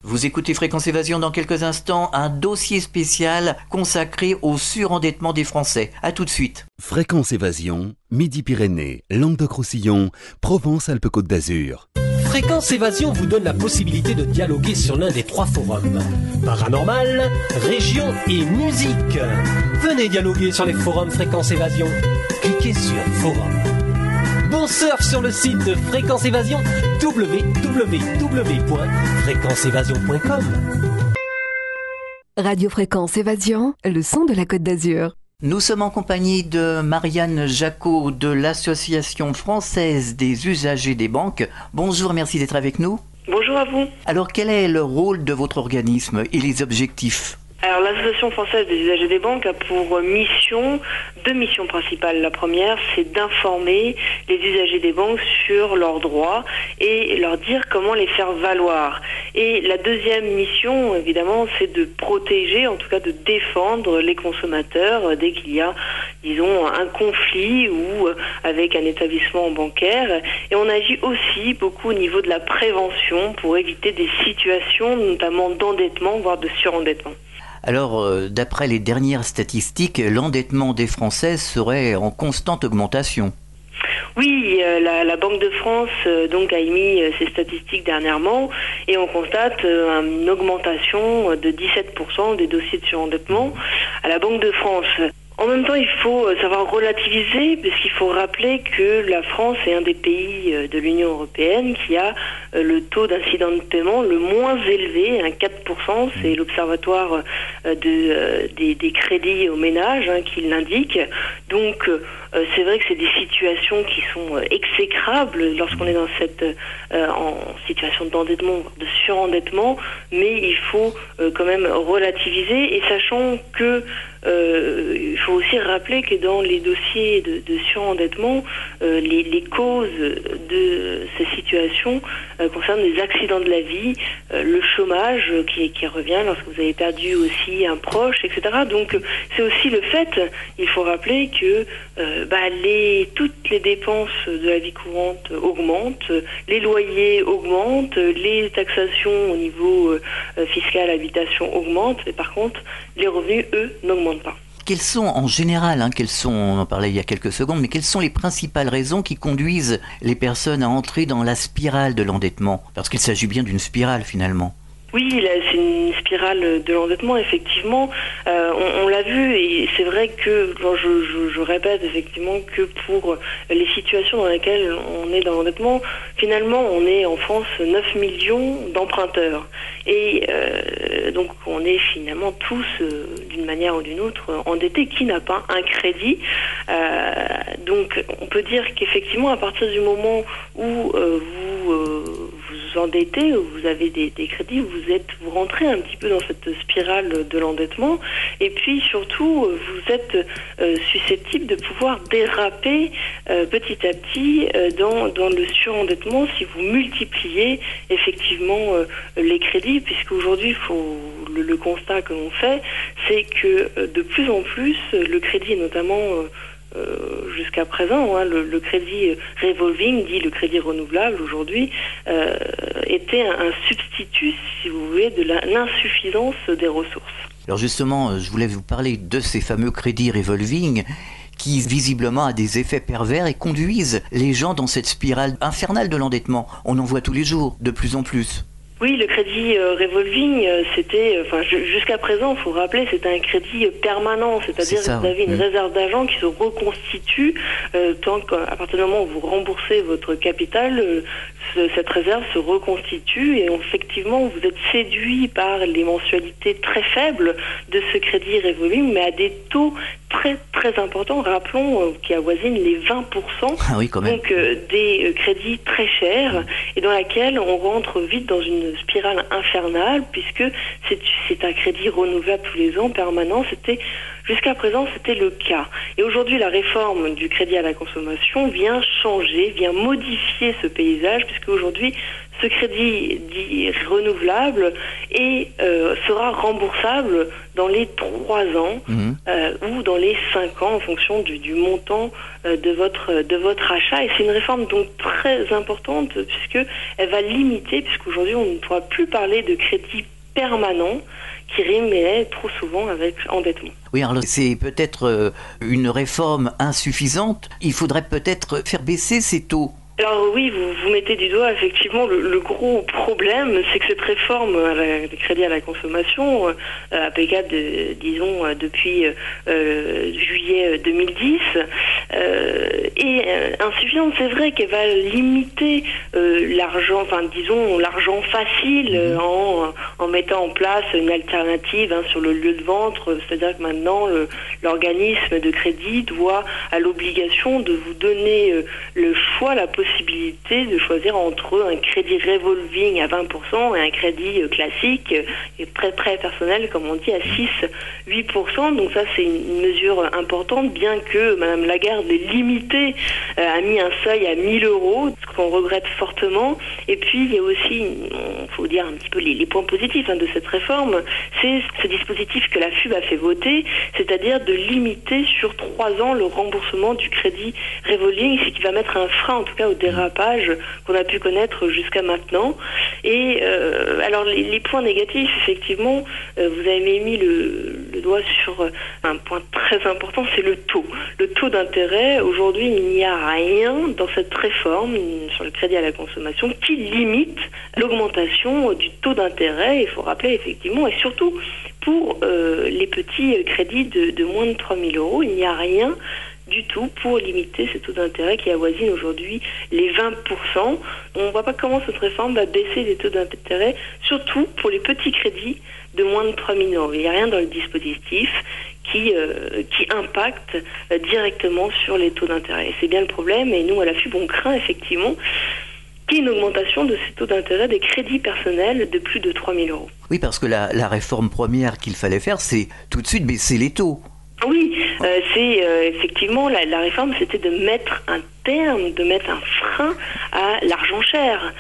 Vous écoutez Fréquence Évasion dans quelques instants, un dossier spécial consacré au surendettement des Français. A tout de suite. Fréquence Évasion, Midi-Pyrénées, Languedoc-Roussillon, Provence-Alpes-Côte d'Azur. Fréquence Évasion vous donne la possibilité de dialoguer sur l'un des 3 forums. Paranormal, région et musique. Venez dialoguer sur les forums Fréquence Évasion. Cliquez sur Forum. Bon surf sur le site de Fréquence Évasion, www.fréquenceévasion.com. Radio Fréquence Évasion, le son de la Côte d'Azur. Nous sommes en compagnie de Marianne Jacot de l'Association française des usagers des banques. Bonjour, merci d'être avec nous. Bonjour à vous. Alors, quel est le rôle de votre organisme et les objectifs ? Alors, l'Association française des usagers des banques a pour mission, 2 missions principales. La première, c'est d'informer les usagers des banques sur leurs droits et leur dire comment les faire valoir. Et la deuxième mission, évidemment, c'est de protéger, en tout cas de défendre les consommateurs dès qu'il y a, disons, un conflit ou avec un établissement bancaire. Et on agit aussi beaucoup au niveau de la prévention pour éviter des situations, notamment d'endettement, voire de surendettement. Alors, d'après les dernières statistiques, l'endettement des Français serait en constante augmentation. Oui, la Banque de France donc a émis ses statistiques dernièrement et on constate une augmentation de 17% des dossiers de surendettement à la Banque de France. En même temps, il faut savoir relativiser, parce qu'il faut rappeler que la France est un des pays de l'Union européenne qui a le taux d'incident de paiement le moins élevé, 4%, c'est l'Observatoire des crédits aux ménages qui l'indique. Donc, c'est vrai que c'est des situations qui sont exécrables lorsqu'on est dans en situation d'endettement, de surendettement, mais il faut quand même relativiser, et sachant que il faut aussi rappeler que dans les dossiers de surendettement, les causes de ces situations concernent les accidents de la vie, le chômage qui revient lorsque vous avez perdu aussi un proche, etc. Donc c'est aussi le fait, il faut rappeler que toutes les dépenses de la vie courante augmentent, les loyers augmentent, les taxations au niveau fiscal, habitation augmentent, mais par contre les revenus, eux, n'augmentent pas. Quelles sont en général, on en parlait il y a quelques secondes, mais quelles sont les principales raisons qui conduisent les personnes à entrer dans la spirale de l'endettement ? Parce qu'il s'agit bien d'une spirale finalement. Oui, c'est une spirale de l'endettement, effectivement. On l'a vu, et c'est vrai que, je répète effectivement que pour les situations dans lesquelles on est dans l'endettement, finalement, on est en France 9 millions d'emprunteurs. Et donc, on est finalement tous, d'une manière ou d'une autre, endettés. Qui n'a pas un crédit ? Donc, on peut dire qu'effectivement, à partir du moment où vous endettez, vous avez des crédits, vous rentrez un petit peu dans cette spirale de l'endettement, et puis surtout vous êtes susceptible de pouvoir déraper petit à petit dans le surendettement si vous multipliez effectivement les crédits, puisque aujourd'hui le constat que l'on fait, c'est que de plus en plus le crédit, notamment jusqu'à présent, le crédit revolving, dit le crédit renouvelable aujourd'hui, était un substitut, si vous voulez, de l'insuffisance des ressources. Alors justement, je voulais vous parler de ces fameux crédits revolving qui visiblement a des effets pervers et conduisent les gens dans cette spirale infernale de l'endettement. On en voit tous les jours, de plus en plus. Oui, le crédit revolving, c'était, jusqu'à présent, il faut rappeler, c'était un crédit permanent, c'est-à-dire que vous avez une réserve d'argent qui se reconstitue tant qu'à partir du moment où vous remboursez votre capital, cette réserve se reconstitue, et effectivement, vous êtes séduit par les mensualités très faibles de ce crédit revolving, mais à des taux très très importants, rappelons, qui avoisinent les 20%, ah oui, quand même. Donc des crédits très chers, et dans laquelle on rentre vite dans une spirale infernale, puisque c'est un crédit renouvelable tous les ans, permanent. Jusqu'à présent, c'était le cas. Et aujourd'hui, la réforme du crédit à la consommation vient changer, vient modifier ce paysage, puisque aujourd'hui, ce crédit dit renouvelable sera remboursable dans les 3 ans ou dans les 5 ans en fonction du montant de votre achat. Et c'est une réforme donc très importante puisqu'elle va limiter, puisqu'aujourd'hui on ne pourra plus parler de crédit permanent qui rimerait trop souvent avec endettement. Oui, alors c'est peut-être une réforme insuffisante. Il faudrait peut-être faire baisser ces taux. Alors oui, vous mettez du doigt effectivement le gros problème, c'est que cette réforme des crédits à la consommation, applicable depuis juillet 2010, est insuffisante. C'est vrai qu'elle va limiter l'argent facile en mettant en place une alternative sur le lieu de vente, c'est-à-dire que maintenant l'organisme de crédit a l'obligation de vous donner le choix, la possibilité de choisir entre un crédit revolving à 20% et un crédit classique et prêt personnel, comme on dit, à 6-8%. Donc ça, c'est une mesure importante, bien que Madame Lagarde l'ait limité, a mis un seuil à 1 000 €, ce qu'on regrette fortement. Et puis, il y a aussi, il faut dire un petit peu les points positifs de cette réforme, c'est ce dispositif que la FUB a fait voter, c'est-à-dire de limiter sur 3 ans le remboursement du crédit revolving, ce qui va mettre un frein, en tout cas, au dérapage qu'on a pu connaître jusqu'à maintenant. Et alors les points négatifs, effectivement, vous avez mis le doigt sur un point très important, c'est le taux. Le taux d'intérêt, aujourd'hui, il n'y a rien dans cette réforme sur le crédit à la consommation qui limite l'augmentation du taux d'intérêt. Il faut rappeler effectivement, et surtout pour les petits crédits de moins de 3 000 €, il n'y a rien du tout pour limiter ces taux d'intérêt qui avoisinent aujourd'hui les 20%. On ne voit pas comment cette réforme va baisser les taux d'intérêt, surtout pour les petits crédits de moins de 3 000 €. Il n'y a rien dans le dispositif qui impacte directement sur les taux d'intérêt. Et c'est bien le problème, et nous à la FUB on craint effectivement qu'il y ait une augmentation de ces taux d'intérêt des crédits personnels de plus de 3 000 €. Oui, parce que la réforme première qu'il fallait faire, c'est tout de suite baisser les taux. Oui, c'est effectivement la réforme, c'était de mettre un terme, de mettre un frein à l'argent cher,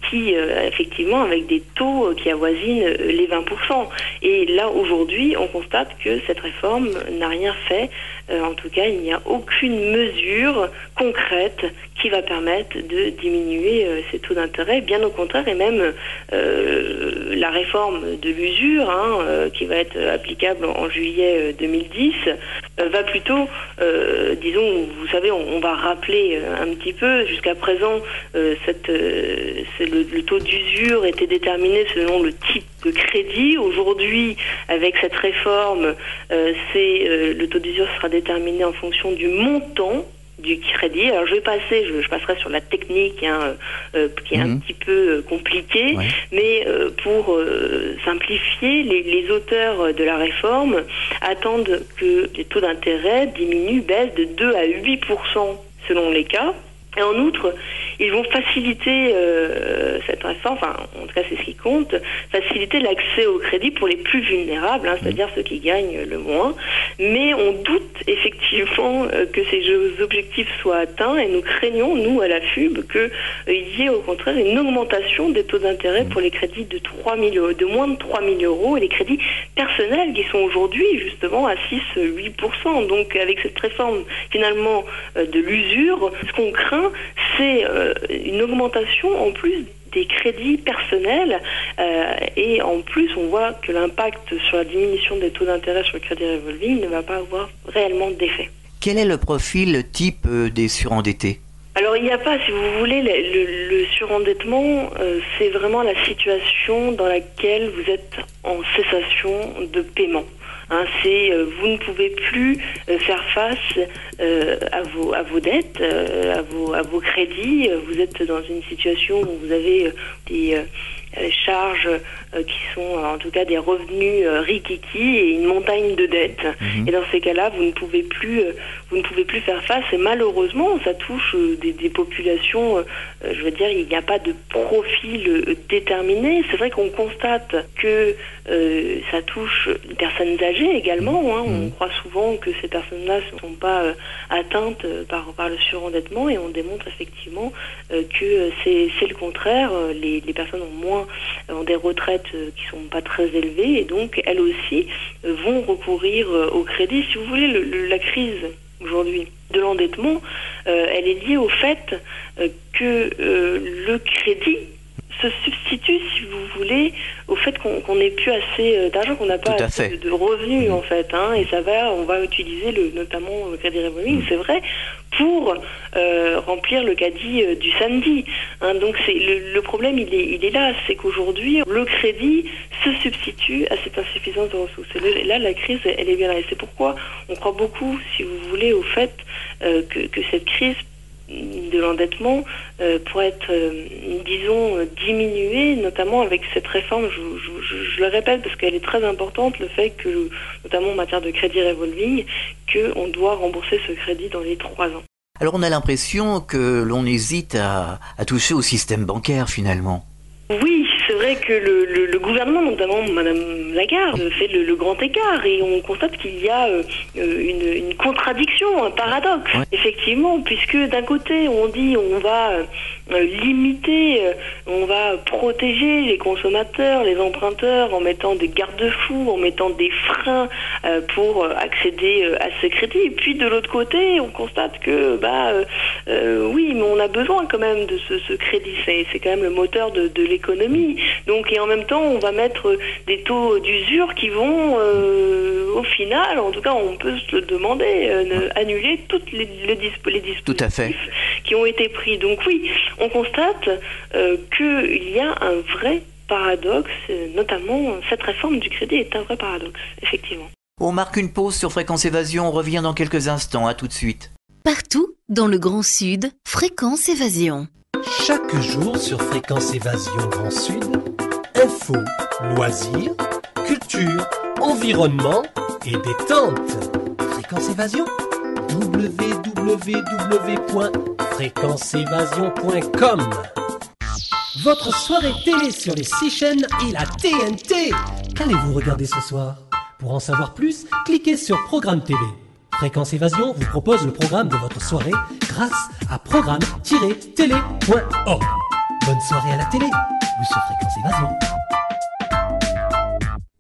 qui effectivement avec des taux qui avoisinent les 20%. Et là aujourd'hui, on constate que cette réforme n'a rien fait. En tout cas, il n'y a aucune mesure concrète qui va permettre de diminuer ces taux d'intérêt. Bien au contraire, et même la réforme de l'usure, qui va être applicable en juillet 2010, va plutôt, disons, vous savez, on va rappeler un petit peu, jusqu'à présent, le taux d'usure était déterminé selon le type de crédit. Aujourd'hui, avec cette réforme, le taux d'usure sera déterminé en fonction du montant du crédit. Alors je passerai sur la technique qui est un petit peu compliquée, mais pour simplifier, les auteurs de la réforme attendent que les taux d'intérêt baissent de 2 à 8% selon les cas. Et en outre, ils vont faciliter cette réforme, en tout cas c'est ce qui compte, faciliter l'accès au crédit pour les plus vulnérables, c'est-à-dire ceux qui gagnent le moins. Mais on doute effectivement que ces objectifs soient atteints, et nous craignons, nous à la FUB, qu'il y ait au contraire une augmentation des taux d'intérêt pour les crédits de moins de 3 000 €, et les crédits personnels qui sont aujourd'hui justement à 6-8%. Donc avec cette réforme finalement de l'usure, ce qu'on craint, c'est une augmentation en plus des crédits personnels, et en plus on voit que l'impact sur la diminution des taux d'intérêt sur le crédit revolving ne va pas avoir réellement d'effet. Quel est le profil type des surendettés ? Alors il n'y a pas, si vous voulez, le surendettement, c'est vraiment la situation dans laquelle vous êtes en cessation de paiement. Vous ne pouvez plus faire face à vos dettes, à vos crédits. Vous êtes dans une situation où vous avez charges qui sont en tout cas des revenus rikiki et une montagne de dettes. Et dans ces cas-là, vous ne pouvez plus faire face. Et malheureusement, ça touche des populations. Je veux dire, il n'y a pas de profil déterminé. C'est vrai qu'on constate que ça touche les personnes âgées également. On croit souvent que ces personnes-là ne sont pas atteintes par le surendettement, et on démontre effectivement que c'est le contraire. Les personnes ont des retraites qui sont pas très élevées, et donc elles aussi vont recourir au crédit. Si vous voulez, la crise aujourd'hui de l'endettement, elle est liée au fait que le crédit se substitue, si vous voulez, au fait qu'on n'ait plus assez d'argent, qu'on n'a pas assez de revenus en fait, et on va utiliser notamment le crédit revolving, c'est vrai, pour remplir le caddie du samedi. Donc le problème, il est là, c'est qu'aujourd'hui le crédit se substitue à cette insuffisance de ressources. Et là, la crise, elle est bien là, et c'est pourquoi on croit beaucoup, si vous voulez, au fait que cette crise de l'endettement pourrait être, disons, diminuée, notamment avec cette réforme. Je le répète parce qu'elle est très importante, le fait que, notamment en matière de crédit revolving, qu'on doit rembourser ce crédit dans les 3 ans. Alors on a l'impression que l'on hésite à toucher au système bancaire finalement. Oui, c'est vrai que le gouvernement, notamment Madame Lagarde, fait le grand écart, et on constate qu'il y a une contradiction, un paradoxe, effectivement, puisque d'un côté on dit on va limiter, on va protéger les consommateurs, les emprunteurs, en mettant des garde-fous, en mettant des freins pour accéder à ces crédits, et puis de l'autre côté on constate que oui, mais on a besoin quand même de ce crédit, c'est quand même le moteur de l'économie. Donc, et en même temps, on va mettre des taux d'usure qui vont, au final, en tout cas, on peut se le demander, annuler toutes les dispositifs qui ont été pris. Donc oui, on constate qu'il y a un vrai paradoxe, notamment cette réforme du crédit est un vrai paradoxe, effectivement. On marque une pause sur Fréquence Évasion, on revient dans quelques instants, à tout de suite. Partout, dans le Grand Sud, Fréquence Évasion. Chaque jour sur Fréquence Évasion Grand Sud, info, loisirs, culture, environnement et détente. Fréquence Évasion, www.fréquenceévasion.com. Votre soirée télé sur les 6 chaînes et la TNT. Qu'allez-vous regarder ce soir? Pour en savoir plus, cliquez sur Programme TV. Fréquence Évasion vous propose le programme de votre soirée grâce à programme-télé.org. Bonne soirée à la télé ou sur Fréquence Évasion.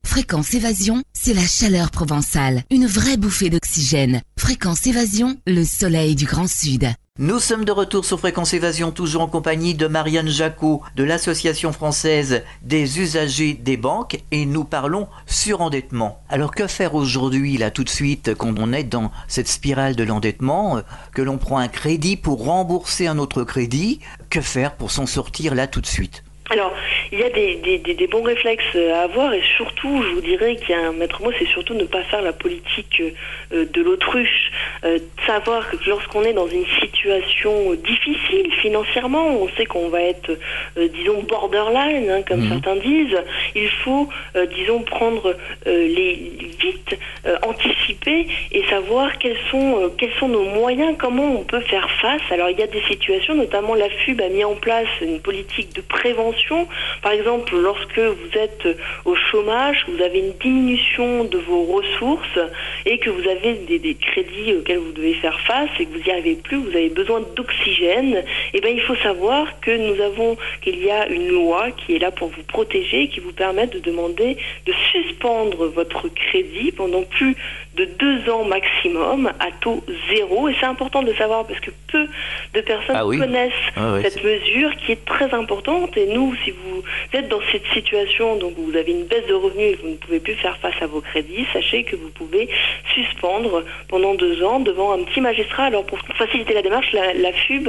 Fréquence Évasion, c'est la chaleur provençale, une vraie bouffée d'oxygène. Fréquence Évasion, le soleil du Grand Sud. Nous sommes de retour sur Fréquence Évasion, toujours en compagnie de Marianne Jacot de l'Association française des usagers des banques, et nous parlons surendettement. Alors que faire aujourd'hui, là tout de suite, quand on est dans cette spirale de l'endettement, que l'on prend un crédit pour rembourser un autre crédit, que faire pour s'en sortir là tout de suite? Alors, il y a des bons réflexes à avoir, et surtout, je vous dirais qu'il y a un maître mot, c'est surtout ne pas faire la politique de l'autruche. Savoir que lorsqu'on est dans une situation difficile financièrement, on sait qu'on va être, disons, borderline, comme certains disent, il faut, disons, prendre vite, anticiper et savoir quels sont nos moyens, comment on peut faire face. Alors, il y a des situations, notamment la FUB a mis en place une politique de prévention. Par exemple, lorsque vous êtes au chômage, vous avez une diminution de vos ressources et que vous avez des crédits auxquels vous devez faire face et que vous n'y arrivez plus, vous avez besoin d'oxygène, et bien il faut savoir qu'il y a une loi qui est là pour vous protéger, qui vous permet de demander de suspendre votre crédit pendant plus de 2 ans maximum à taux 0. Et c'est important de le savoir parce que peu de personnes connaissent cette mesure qui est très importante. Et nous, si vous êtes dans cette situation, donc vous avez une baisse de revenus et vous ne pouvez plus faire face à vos crédits, sachez que vous pouvez suspendre pendant 2 ans devant un petit magistrat. Alors pour faciliter la démarche, la FUB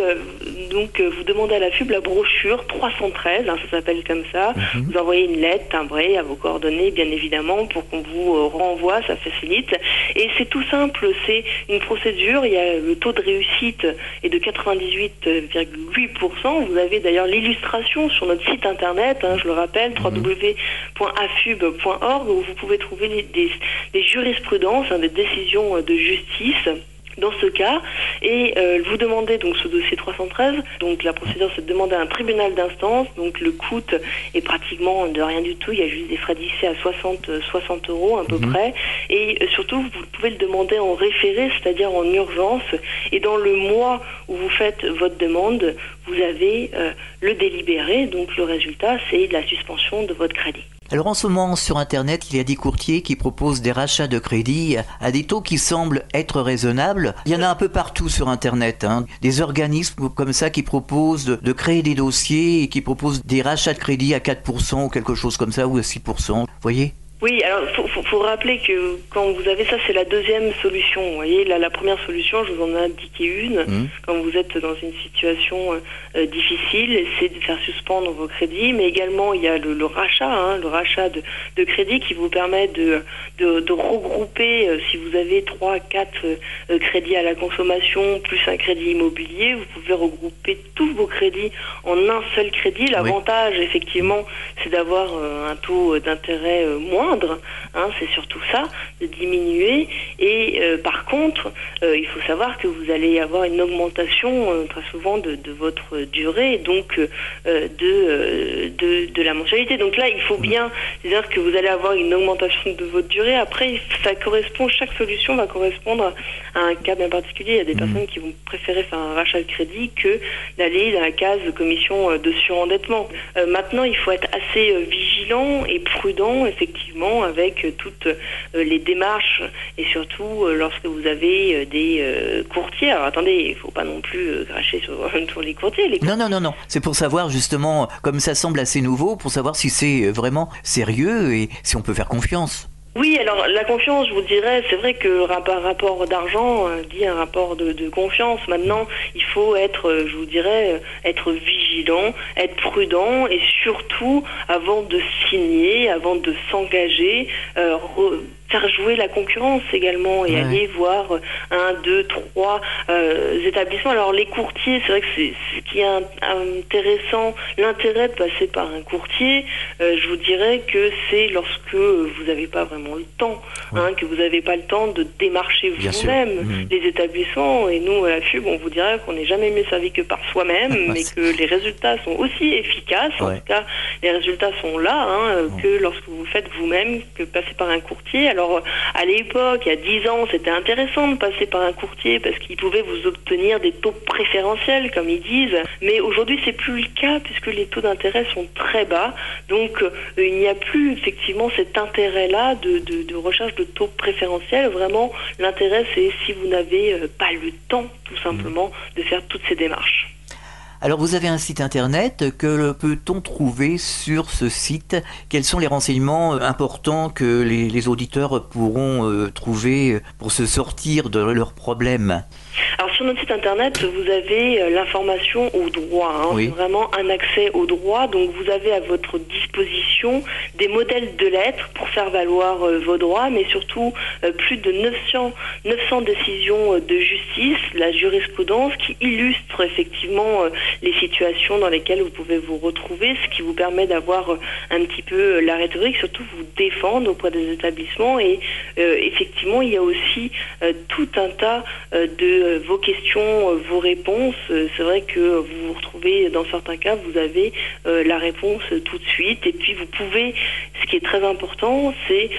donc vous demandez à la FUB la brochure 313, ça s'appelle comme ça. Vous envoyez une lettre timbrée à vos coordonnées, bien évidemment, pour qu'on vous renvoie, ça facilite. Et c'est tout simple, c'est une procédure. Il y a le taux de réussite est de 98,8%. Vous avez d'ailleurs l'illustration sur notre site internet, je le rappelle, www.afub.org, où vous pouvez trouver des jurisprudences, des décisions de justice dans ce cas, et vous demandez donc ce dossier 313, donc la procédure c'est de demander à un tribunal d'instance, donc le coût est pratiquement de rien du tout, il y a juste des frais d'huissier à 60 € à peu près, et surtout vous pouvez le demander en référé, c'est-à-dire en urgence, et dans le mois où vous faites votre demande, vous avez le délibéré, donc le résultat c'est la suspension de votre crédit. Alors en ce moment sur Internet, il y a des courtiers qui proposent des rachats de crédit à des taux qui semblent être raisonnables. Il y en a un peu partout sur Internet, des organismes comme ça qui proposent de créer des dossiers et qui proposent des rachats de crédit à 4% ou quelque chose comme ça, ou à 6%. Vous voyez ? Oui, alors faut rappeler que quand vous avez ça, c'est la deuxième solution. Vous voyez, la première solution, je vous en ai indiqué une. Quand vous êtes dans une situation difficile, c'est de faire suspendre vos crédits, mais également il y a le rachat, le rachat de crédit qui vous permet de regrouper. Si vous avez 3-4 crédits à la consommation plus un crédit immobilier, vous pouvez regrouper tous vos crédits en un seul crédit. L'avantage, effectivement, c'est d'avoir un taux d'intérêt moindre. C'est surtout ça, de diminuer. Et par contre, il faut savoir que vous allez avoir une augmentation très souvent de votre durée, donc de la mensualité. Donc là, il faut bien dire que vous allez avoir une augmentation de votre durée. Après, ça correspond, chaque solution va correspondre à un cas bien particulier. Il y a des personnes qui vont préférer faire un rachat de crédit que d'aller dans la case commission de surendettement. Maintenant, il faut être assez vigilant et prudent, effectivement, avec toutes les démarches et surtout lorsque vous avez des courtiers. Alors attendez, il ne faut pas non plus cracher sur les courtiers. Non. C'est pour savoir justement, comme ça semble assez nouveau, pour savoir si c'est vraiment sérieux et si on peut faire confiance. Oui, alors la confiance, je vous dirais, c'est vrai que rapport d'argent dit un rapport de confiance. Maintenant, il faut être, je vous dirais, être vigilant, être prudent et surtout, avant de signer, avant de s'engager, faire jouer la concurrence également et aller voir 1, 2, 3 établissements. Alors les courtiers, c'est vrai que c'est ce qui est intéressant, l'intérêt de passer par un courtier, je vous dirais que c'est lorsque vous n'avez pas vraiment le temps, que vous n'avez pas le temps de démarcher vous-même les établissements. Et nous, à la FUB, on vous dirait qu'on n'est jamais mieux servi que par soi-même, mais que les résultats sont aussi efficaces. En tout cas, les résultats sont là, que lorsque vous faites vous-même, que passer par un courtier. Alors, à l'époque, il y a 10 ans, c'était intéressant de passer par un courtier parce qu'il pouvait vous obtenir des taux préférentiels, comme ils disent. Mais aujourd'hui, c'est plus le cas puisque les taux d'intérêt sont très bas. Donc, il n'y a plus effectivement cet intérêt-là de recherche de taux préférentiels. Vraiment, l'intérêt, c'est si vous n'avez pas le temps, tout simplement, de faire toutes ces démarches. Alors vous avez un site internet, que peut-on trouver sur ce site? Quels sont les renseignements importants que les auditeurs pourront trouver pour se sortir de leurs problèmes? Alors sur notre site internet, vous avez l'information au droit, c'est vraiment un accès au droit, donc vous avez à votre disposition des modèles de lettres pour faire valoir vos droits, mais surtout plus de 900 décisions de justice, la jurisprudence qui illustre effectivement les situations dans lesquelles vous pouvez vous retrouver, ce qui vous permet d'avoir un petit peu la rhétorique, surtout vous défendre auprès des établissements. Et effectivement, il y a aussi tout un tas de vos questions, vos réponses. C'est vrai que vous vous retrouvez, dans certains cas, vous avez la réponse tout de suite. Et puis vous pouvez, ce qui est très important, c'est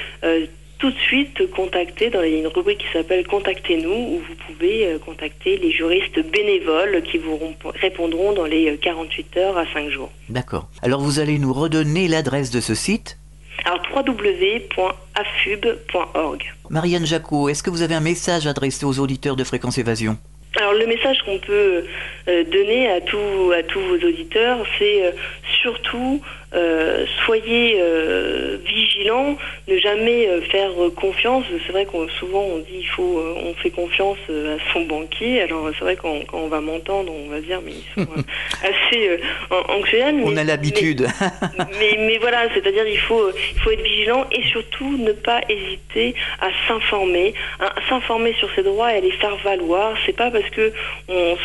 tout de suite contacter, dans une rubrique qui s'appelle « Contactez-nous » où vous pouvez contacter les juristes bénévoles qui vous répondront dans les 48 heures à 5 jours. D'accord. Alors vous allez nous redonner l'adresse de ce site ? Alors www.afub.org. Marianne Jacot, est-ce que vous avez un message adressé aux auditeurs de Fréquence Évasion ? Alors le message qu'on peut donner à tous vos auditeurs, c'est surtout soyez vigilants vigilant, ne jamais faire confiance. C'est vrai qu'on souvent on dit on fait confiance à son banquier. Alors c'est vrai quand on va m'entendre, on va dire mais ils sont assez anxiogènes. On a l'habitude. Mais voilà, c'est-à-dire il faut être vigilant et surtout ne pas hésiter à s'informer sur ses droits et à les faire valoir. C'est pas parce que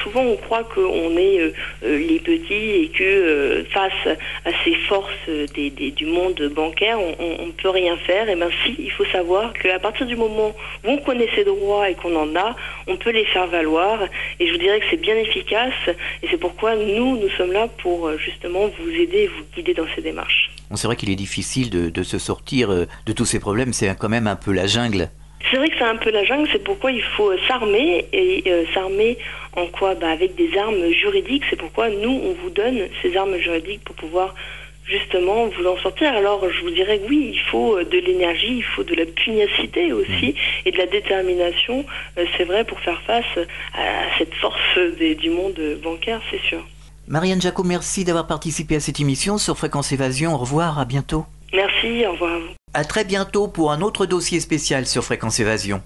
souvent on croit qu'on est les petits et que face à ces forces du monde bancaire, on ne peut rien faire. Et bien si, il faut savoir qu'à partir du moment où on connaît ses droits et qu'on en a, on peut les faire valoir. Et je vous dirais que c'est bien efficace. Et c'est pourquoi nous sommes là pour justement vous aider et vous guider dans ces démarches. C'est vrai qu'il est difficile de se sortir de tous ces problèmes. C'est quand même un peu la jungle. C'est vrai que c'est un peu la jungle, c'est pourquoi il faut s'armer, et s'armer en quoi ? Avec des armes juridiques, c'est pourquoi nous, on vous donne ces armes juridiques pour pouvoir justement vous en sortir. Alors je vous dirais que oui, il faut de l'énergie, il faut de la pugnacité aussi, et de la détermination, c'est vrai, pour faire face à cette force du monde bancaire, c'est sûr. Marianne Jacot, merci d'avoir participé à cette émission sur Fréquence Évasion. Au revoir, à bientôt. Merci, au revoir à vous. À très bientôt pour un autre dossier spécial sur Fréquence Évasion.